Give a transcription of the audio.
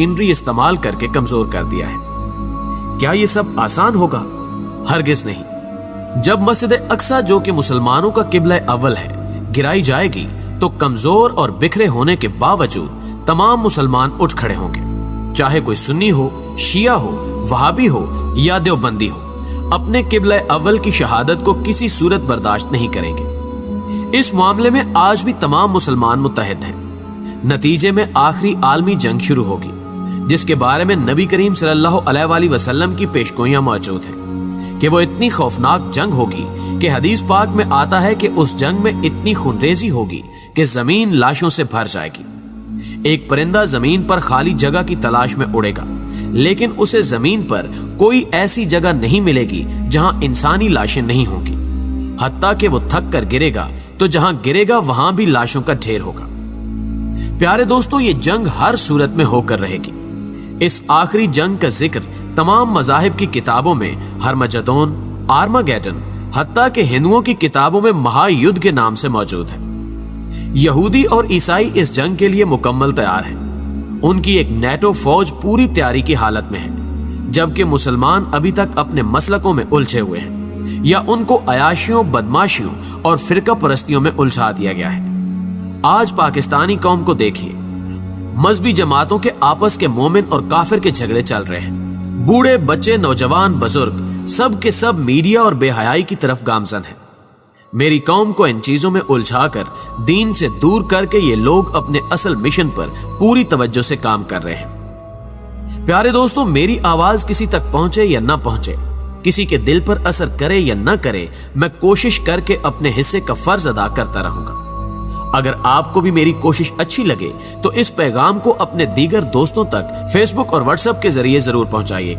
Machinery इस्तेमाल करके कमजोर कर दिया है। क्या ये सब आसान होगा? हरगिज नहीं। जब मस्जिद अक्सा, जो कि मुसलमानों का किबला अव्वल है, गिराई जाएगी तो कमजोर और बिखरे होने के बावजूद तमाम मुसलमान उठ खड़े होंगे, चाहे कोई सुन्नी हो, शिया हो, वहाबी हो या देवबंदी हो, अपने किबला अव्वल की शहादत को किसी सूरत बर्दाश्त नहीं करेंगे। इस मामले में आज भी तमाम मुसलमान मुत्तहिद हैं। नतीजे में आखिरी आलमी जंग शुरू होगी, जिसके बारे में नबी करीम सल्लल्लाहु अलैहि वसल्लम की पेशगोइयां मौजूद हैं कि वो इतनी खौफनाक जंग होगी कि हदीस पाक में आता है कि उस जंग में इतनी खूनरेजी होगी कि जमीन लाशों से भर जाएगी। एक परिंदा जमीन पर खाली जगह की तलाश में उड़ेगा, लेकिन उसे जमीन पर कोई ऐसी जगह नहीं मिलेगी जहां इंसानी लाशें नहीं होंगी। हत्ता कि वो थक कर गिरेगा तो जहां गिरेगा वहां भी लाशों का ढेर होगा। प्यारे दोस्तों, ये जंग हर सूरत में होकर रहेगी। इस आखिरी जंग का जिक्र तमाम मजाहिब की किताबों में हरमजदोन, आर्मागेडन, हत्ता कि हिंदुओं की किताबों में महायुद्ध के नाम से मौजूद है। यहूदी और ईसाई इस जंग के लिए मुकम्मल तैयार हैं। उनकी एक नेटो फौज पूरी तैयारी की हालत में है, जबकि मुसलमान अभी तक अपने मसलकों में उलझे हुए हैं या उनको अयाशियों, बदमाशियों और फिरका परस्तियों में उलझा दिया गया है। आज पाकिस्तानी कौम को देखिए, मजहबी जमातों के आपस के मोमिन और काफिर के झगड़े चल रहे हैं। बूढ़े, बच्चे, नौजवान, बुजुर्ग सब के सब मीडिया और बेहयाई की तरफ गामजन हैं। मेरी कौम को इन चीजों में उलझाकर दीन से दूर करके ये लोग अपने असल मिशन पर पूरी तवज्जो से काम कर रहे हैं। प्यारे दोस्तों, मेरी आवाज किसी तक पहुंचे या ना पहुंचे, किसी के दिल पर असर करे या ना करे, मैं कोशिश करके अपने हिस्से का फर्ज अदा करता रहूंगा। अगर आपको भी मेरी कोशिश अच्छी लगे तो इस पैगाम को अपने दीगर दोस्तों तक फेसबुक और व्हाट्सएप के जरिए जरूर पहुंचाइए।